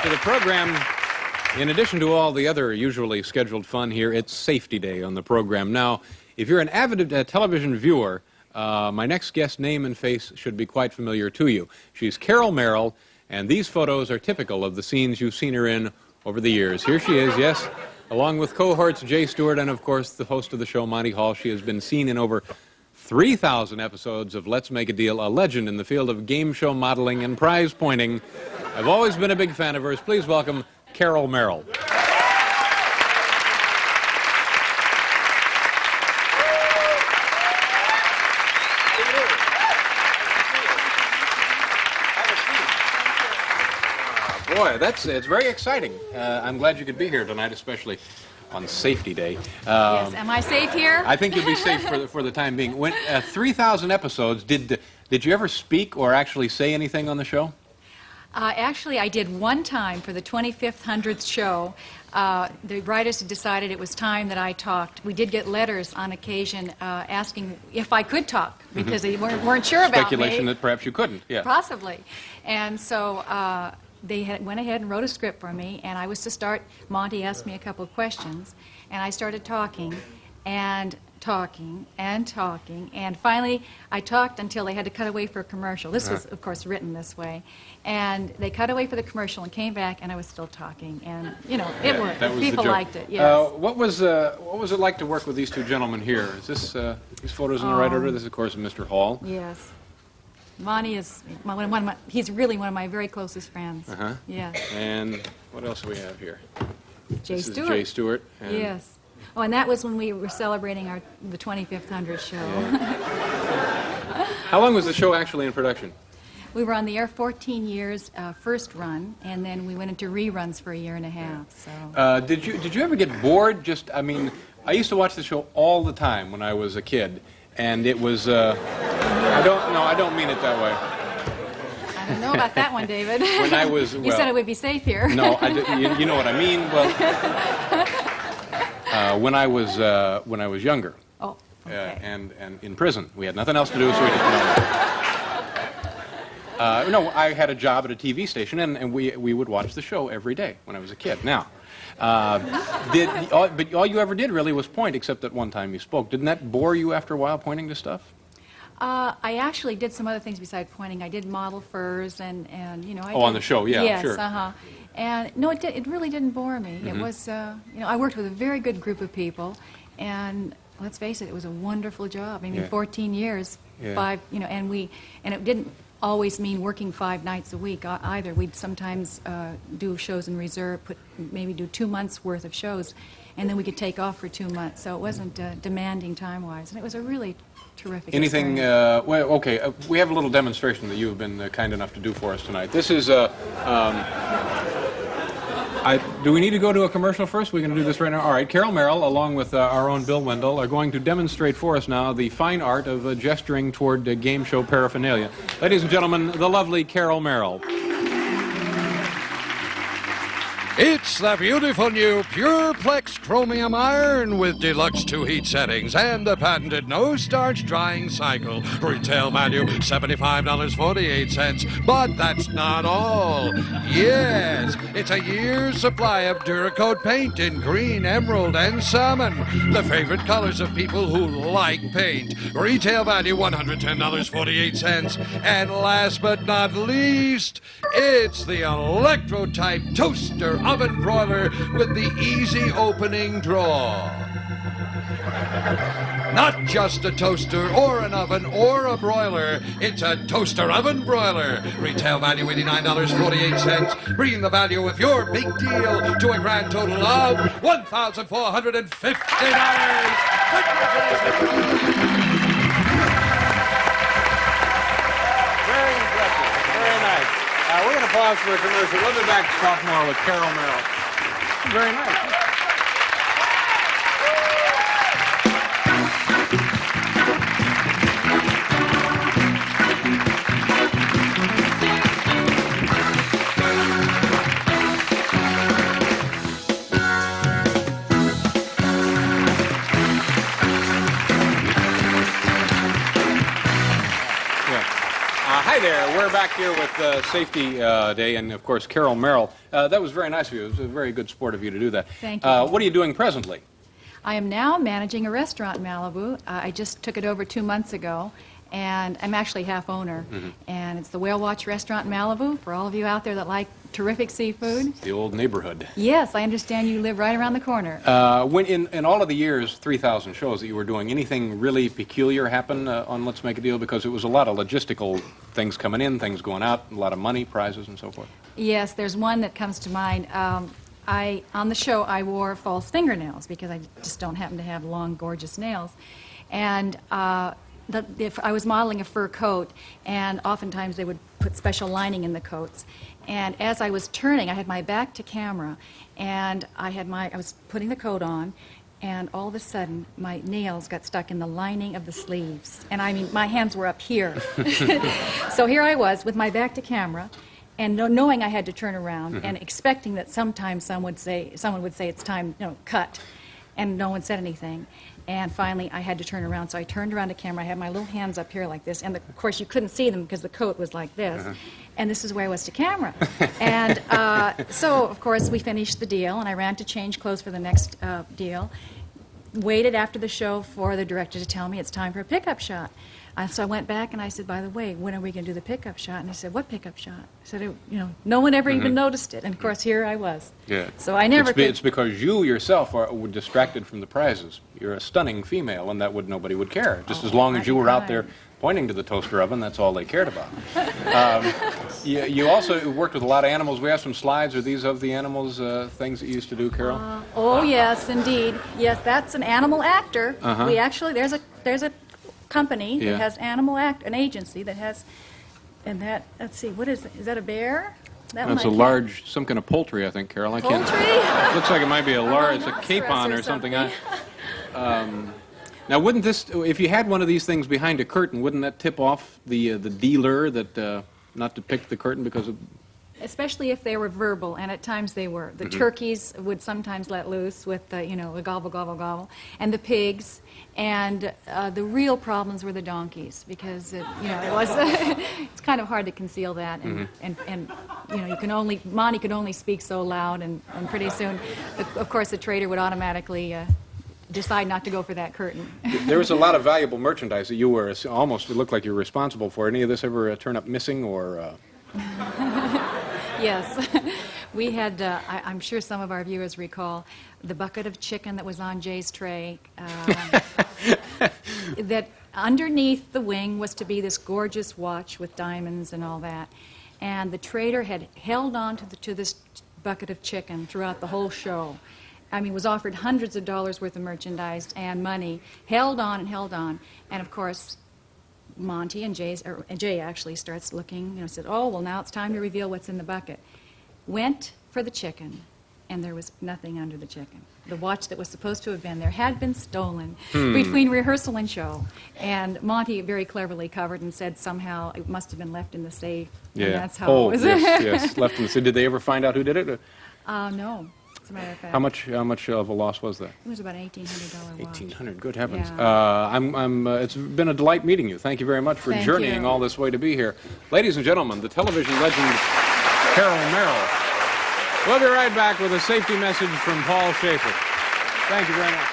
back to the program. In addition to all the other usually scheduled fun here, it's Safety Day on the program. Now, if you're an avid television viewer, my next guest's name and face should be quite familiar to you. She's Carol Merrill, and these photos are typical of the scenes you've seen her in over the years. Here she is, yes, along with cohorts Jay Stewart and, of course, the host of the show, Monty Hall. She has been seen in over 3,000 episodes of Let's Make a Deal, a legend in the field of game show modeling and prize pointing. I've always been a big fan of hers. Please welcome Carol Merrill. Boy, it's very exciting. I'm glad you could be here tonight, especially on Safety Day. Yes, am I safe here? I think you'll be safe for the time being. When 3,000 episodes, did you ever speak or actually say anything on the show? Actually, I did one time for the 25th 100th show. The writers had decided it was time that I talked. We did get letters on occasion asking if I could talk because they weren't sure about me. Speculation that perhaps you couldn't. Yeah. Possibly. And so they went ahead and wrote a script for me, and I was to start. Monty asked me a couple of questions, and I started talking and talking and talking, and finally I talked until they had to cut away for a commercial. This was, of course, written this way, and they cut away for the commercial and came back, and I was still talking, and you know, it worked. People liked it. Yes. What was it like to work with these two gentlemen here? Is this these photos in the right order? This is, of course, Mr. Hall. Yes. Monty is he's really one of my very closest friends. Yes. And what else do we have here? Jay This Stewart. is Jay Stewart. And yes. Oh, and that was when we were celebrating the 25th 100th show. Yeah. How long was the show actually in production? We were on the air 14 years, first run, and then we went into reruns for a year and a half. So. Did you ever get bored? I mean, I used to watch the show all the time when I was a kid, and it was. I don't mean it that way. I don't know about that one, David. When I was, you said it would be safe here. No, you know what I mean. Well, when I was younger. Oh. Okay. And in prison, we had nothing else to do, so we just no, I had a job at a TV station, and we would watch the show every day when I was a kid. Now, but all you ever did really was point, except that one time you spoke. Didn't that bore you after a while, pointing to stuff? I actually did some other things besides pointing. I did model furs, and you know. On the show, yeah, yes, sure. And no, it really didn't bore me. It was, you know, I worked with a very good group of people, and let's face it, it was a wonderful job. I mean, 14 years, you know, and it didn't always mean working 5 nights a week either. We'd sometimes do shows in reserve, maybe do 2 months worth of shows, and then we could take off for 2 months. So it wasn't demanding time-wise, and it was a really terrific Anything, experience. well, okay, we have a little demonstration that you've been kind enough to do for us tonight. This is, do we need to go to a commercial first? We're going to do this right now. All right, Carol Merrill, along with our own Bill Wendell, are going to demonstrate for us now the fine art of gesturing toward game show paraphernalia. Ladies and gentlemen, the lovely Carol Merrill. It's the beautiful new Pureplex Chromium Iron with deluxe 2-heat settings and the patented no-starch drying cycle. Retail value $75.48. But that's not all. Yes, it's a year's supply of Duracoat paint in green, emerald, and salmon. The favorite colors of people who like paint. Retail value $110.48. And last but not least, it's the Electro-type toaster oven broiler with the easy opening draw. Not just a toaster or an oven or a broiler, it's a toaster oven broiler. Retail value $89.48, bringing the value of your big deal to a grand total of $1,450. Very impressive. Very nice. We're going to pause for a commercial. We'll be back to talk more with Carol Merrill. Very nice. Hi there. We're back here with Safety Day and, of course, Carol Merrill. That was very nice of you. It was a very good sport of you to do that. Thank you. What are you doing presently? I am now managing a restaurant in Malibu. I just took it over 2 months ago, and I'm actually half owner. And it's the Whale Watch Restaurant in Malibu, for all of you out there that like terrific seafood. The old neighborhood. Yes, I understand you live right around the corner. When in all of the years, 3,000 shows that you were doing, anything really peculiar happen on Let's Make a Deal? Because it was a lot of logistical things coming in, things going out, a lot of money, prizes, and so forth. Yes, there's one that comes to mind. On the show, I wore false fingernails because I just don't happen to have long, gorgeous nails. And if I was modeling a fur coat, and oftentimes they would put special lining in the coats. And as I was turning, I had my back to camera, and I was putting the coat on, and all of a sudden, my nails got stuck in the lining of the sleeves. And I mean, my hands were up here. So here I was with my back to camera, and knowing I had to turn around, and expecting that sometimes someone would say it's time, cut, and no one said anything. And finally, I had to turn around, so I turned around to camera. I had my little hands up here like this, and of course, you couldn't see them because the coat was like this. And this is where I was to camera. And so, of course, we finished the deal, and I ran to change clothes for the next deal. Waited after the show for the director to tell me it's time for a pickup shot. So I went back and I said, by the way, when are we going to do the pickup shot? And he said, what pickup shot? I said, no one ever even noticed it. And of course, here I was. Yeah. So I never It's because you yourself were distracted from the prizes. You're a stunning female, and nobody would care. Just as long as you were out there pointing to the toaster oven, that's all they cared about. You also worked with a lot of animals. We have some slides. Are these of the animals, things that you used to do, Carol? Oh, yes, indeed. Yes, that's an animal actor. We actually, there's a company that has an agency that has, and that, let's see, what is it? Is that a bear? That's a large, some kind of poultry, I think, Carol. I can't. Poultry? Looks like it might be a large, it's a capon or something. Now, wouldn't this, if you had one of these things behind a curtain, wouldn't that tip off the dealer that not to pick the curtain because of... Especially if they were verbal, and at times they were. The turkeys would sometimes let loose with the, the gobble, gobble, gobble, and the pigs, and the real problems were the donkeys, because it was it's kind of hard to conceal that, and Monty could only speak so loud, and pretty soon, of course, the trader would automatically decide not to go for that curtain. There was a lot of valuable merchandise that you were it looked like you were responsible for. Any of this ever turn up missing or? Yes. We had, I'm sure some of our viewers recall, the bucket of chicken that was on Jay's tray. That underneath the wing was to be this gorgeous watch with diamonds and all that. And the trader had held on to this bucket of chicken throughout the whole show. I mean, was offered hundreds of dollars worth of merchandise and money, held on and held on. And of course, Monty and Jay actually starts looking, said, oh, well, now it's time to reveal what's in the bucket. Went for the chicken, and there was nothing under the chicken. The watch that was supposed to have been there had been stolen between rehearsal and show. And Monty very cleverly covered and said somehow it must have been left in the safe. Yeah. And that's how it was. Yes, left in the safe. Did they ever find out who did it? No. As a matter of fact. How much of a loss was that? It was about an $1,800 watch. $1,800, good heavens. Yeah. It's been a delight meeting you. Thank you very much for journeying all this way to be here. Ladies and gentlemen, the television legend Carol Merrill. We'll be right back with a safety message from Paul Schaefer. Thank you very much.